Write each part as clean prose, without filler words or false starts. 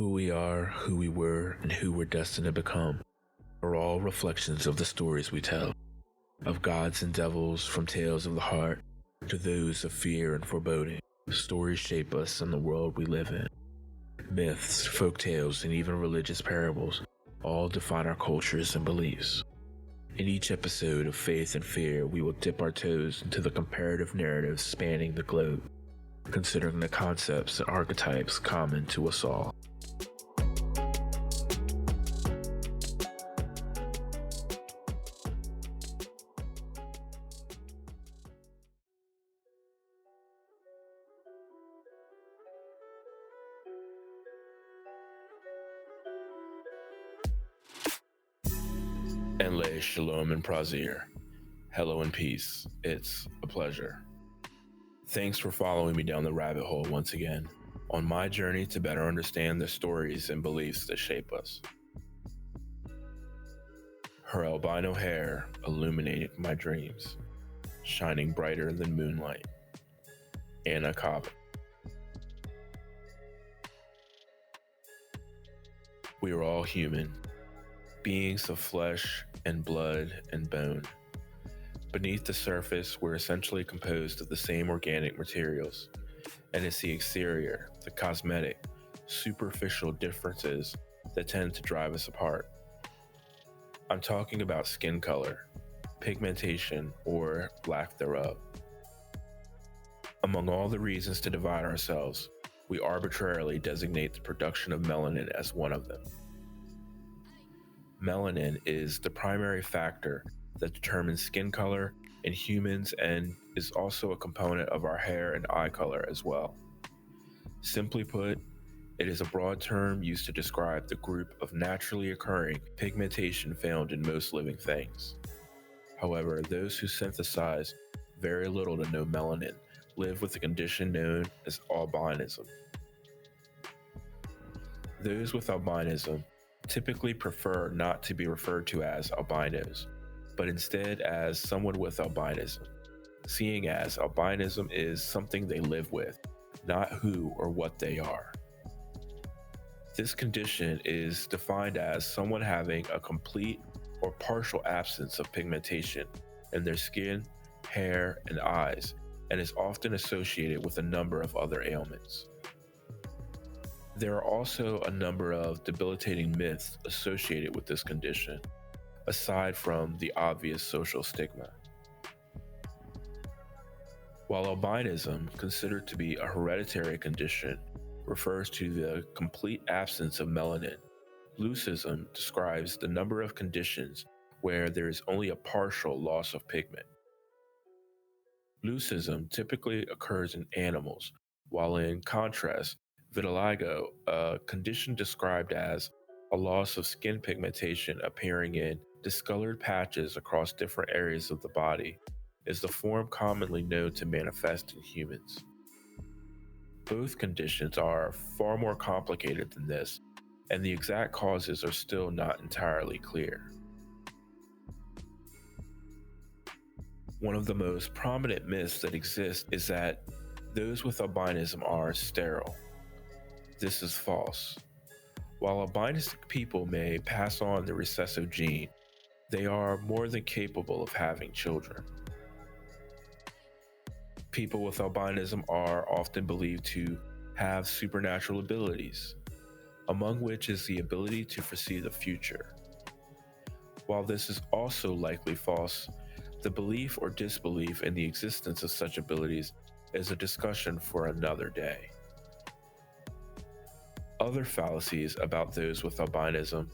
Who we are, who we were, and who we're destined to become are all reflections of the stories we tell, of gods and devils, from tales of the heart to those of fear and foreboding. Stories shape us and the world we live in. Myths, folk tales, and even religious parables all define our cultures and beliefs. In each episode of Faith and Fear, we will dip our toes into the comparative narratives spanning the globe, considering the concepts and archetypes common to us all. Enle Shalom and Prazir. Hello and peace. It's a pleasure. Thanks for following me down the rabbit hole once again on my journey to better understand the stories and beliefs that shape us. Her albino hair illuminating my dreams, shining brighter than moonlight. Anna Cobb. We are all human, beings of flesh and blood and bone. Beneath the surface, we're essentially composed of the same organic materials, and it's the exterior, the cosmetic, superficial differences that tend to drive us apart. I'm talking about skin color, pigmentation, or lack thereof. Among all the reasons to divide ourselves, we arbitrarily designate the production of melanin as one of them. Melanin is the primary factor that determines skin color in humans and is also a component of our hair and eye color as well. Simply put, it is a broad term used to describe the group of naturally occurring pigmentation found in most living things. However, those who synthesize very little to no melanin live with a condition known as albinism. Those with albinism typically prefer not to be referred to as albinos, but instead as someone with albinism, seeing as albinism is something they live with, not who or what they are. This condition is defined as someone having a complete or partial absence of pigmentation in their skin, hair, and eyes, and is often associated with a number of other ailments. There are also a number of debilitating myths associated with this condition, aside from the obvious social stigma. While albinism, considered to be a hereditary condition, refers to the complete absence of melanin, leucism describes the number of conditions where there is only a partial loss of pigment. Leucism typically occurs in animals, while in contrast, vitiligo, a condition described as a loss of skin pigmentation appearing in discolored patches across different areas of the body, is the form commonly known to manifest in humans. Both conditions are far more complicated than this, and the exact causes are still not entirely clear. One of the most prominent myths that exist is that those with albinism are sterile. This is false. While albinistic people may pass on the recessive gene, they are more than capable of having children. People with albinism are often believed to have supernatural abilities, among which is the ability to foresee the future. While this is also likely false, the belief or disbelief in the existence of such abilities is a discussion for another day. Other fallacies about those with albinism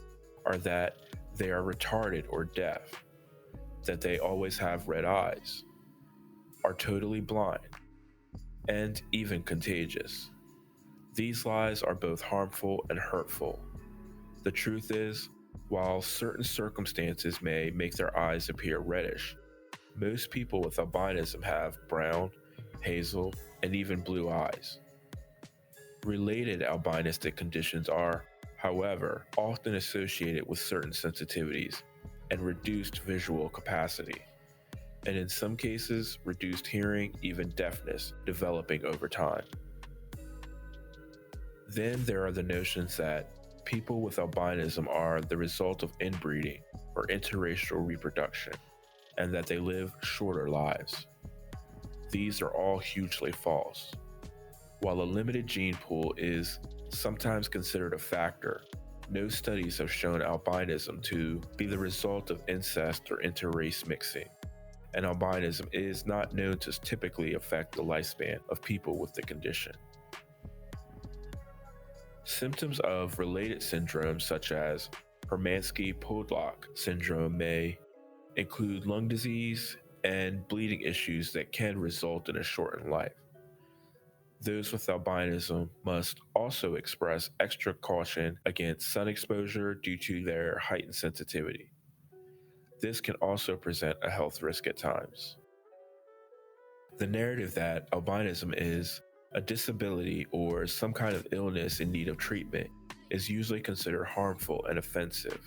are that they are retarded or deaf, that they always have red eyes, are totally blind, and even contagious. These lies are both harmful and hurtful. The truth is, while certain circumstances may make their eyes appear reddish, most people with albinism have brown, hazel, and even blue eyes. Related albinistic conditions are, however, often associated with certain sensitivities and reduced visual capacity, and in some cases, reduced hearing, even deafness, developing over time. Then there are the notions that people with albinism are the result of inbreeding or interracial reproduction, and that they live shorter lives. These are all hugely false. While a limited gene pool is sometimes considered a factor, no studies have shown albinism to be the result of incest or interrace mixing, and albinism is not known to typically affect the lifespan of people with the condition. Symptoms of related syndromes such as Hermansky-Pudlak syndrome may include lung disease and bleeding issues that can result in a shortened life. Those with albinism must also express extra caution against sun exposure due to their heightened sensitivity. This can also present a health risk at times. The narrative that albinism is a disability or some kind of illness in need of treatment is usually considered harmful and offensive.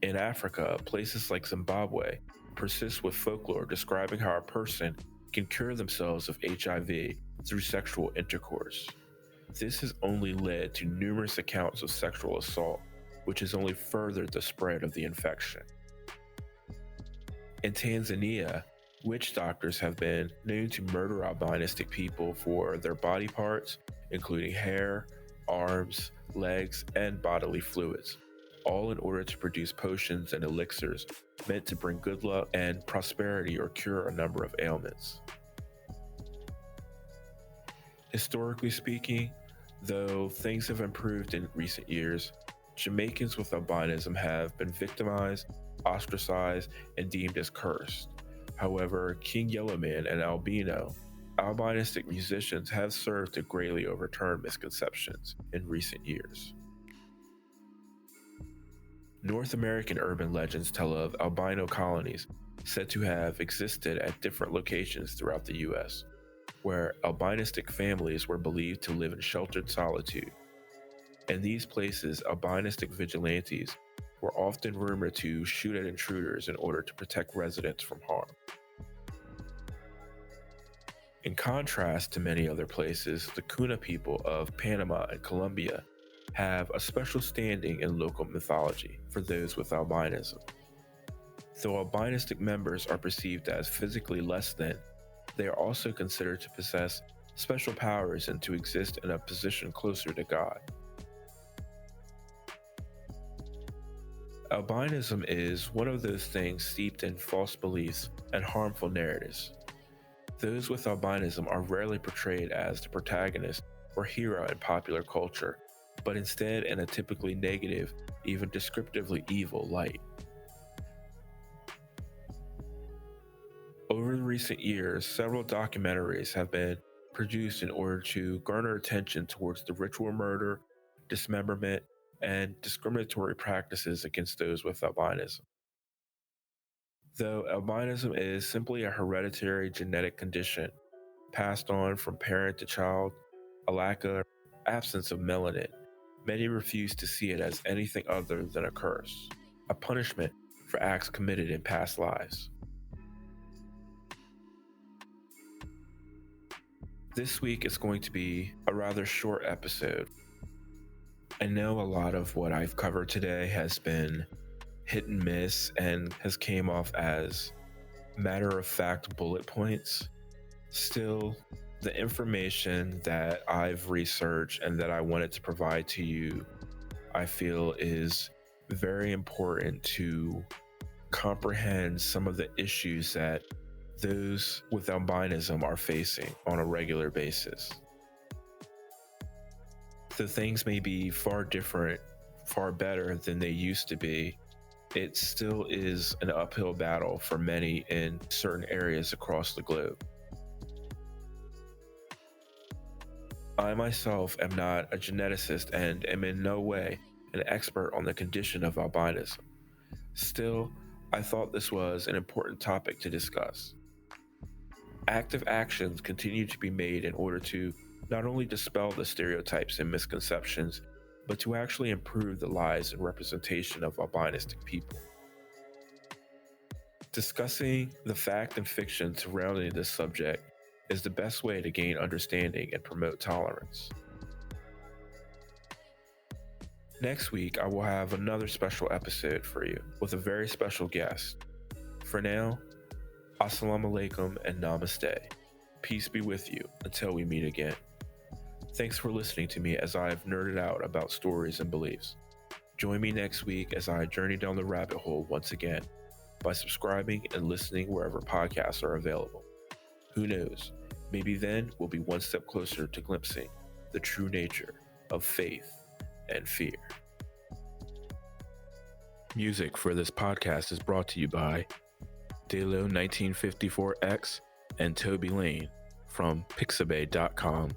In Africa, places like Zimbabwe persist with folklore describing how a person can cure themselves of HIV through sexual intercourse. This has only led to numerous accounts of sexual assault, which has only furthered the spread of the infection. In Tanzania, witch doctors have been known to murder albinistic people for their body parts, including hair, arms, legs, and bodily fluids, all in order to produce potions and elixirs meant to bring good luck and prosperity or cure a number of ailments. Historically speaking, though things have improved in recent years, Jamaicans with albinism have been victimized, ostracized, and deemed as cursed. However, King Yellowman and albinistic musicians have served to greatly overturn misconceptions in recent years. North American urban legends tell of albino colonies said to have existed at different locations throughout the US, where albinistic families were believed to live in sheltered solitude. In these places, albinistic vigilantes were often rumored to shoot at intruders in order to protect residents from harm. In contrast to many other places, the Kuna people of Panama and Colombia have a special standing in local mythology for those with albinism. Though albinistic members are perceived as physically less than, they are also considered to possess special powers and to exist in a position closer to God. Albinism is one of those things steeped in false beliefs and harmful narratives. Those with albinism are rarely portrayed as the protagonist or hero in popular culture, but instead in a typically negative, even descriptively evil light. Over recent years, several documentaries have been produced in order to garner attention towards the ritual murder, dismemberment, and discriminatory practices against those with albinism. Though albinism is simply a hereditary genetic condition passed on from parent to child, a lack or absence of melanin, many refuse to see it as anything other than a curse, a punishment for acts committed in past lives. This week is going to be a rather short episode. I know a lot of what I've covered today has been hit and miss and has came off as matter-of-fact bullet points. Still, the information that I've researched and that I wanted to provide to you, I feel is very important to comprehend some of the issues that those with albinism are facing on a regular basis. Though things may be far different, far better than they used to be, it still is an uphill battle for many in certain areas across the globe. I myself am not a geneticist and am in no way an expert on the condition of albinism. Still, I thought this was an important topic to discuss. Active actions continue to be made in order to not only dispel the stereotypes and misconceptions, but to actually improve the lives and representation of albinistic people. Discussing the fact and fiction surrounding this subject is the best way to gain understanding and promote tolerance. Next week, I will have another special episode for you with a very special guest. For now, Assalamu alaikum and namaste. Peace be with you until we meet again. Thanks for listening to me as I have nerded out about stories and beliefs. Join me next week as I journey down the rabbit hole once again by subscribing and listening wherever podcasts are available. Who knows, maybe then we'll be one step closer to glimpsing the true nature of faith and fear. Music for this podcast is brought to you by Delo 1954X and Toby Lane from Pixabay.com.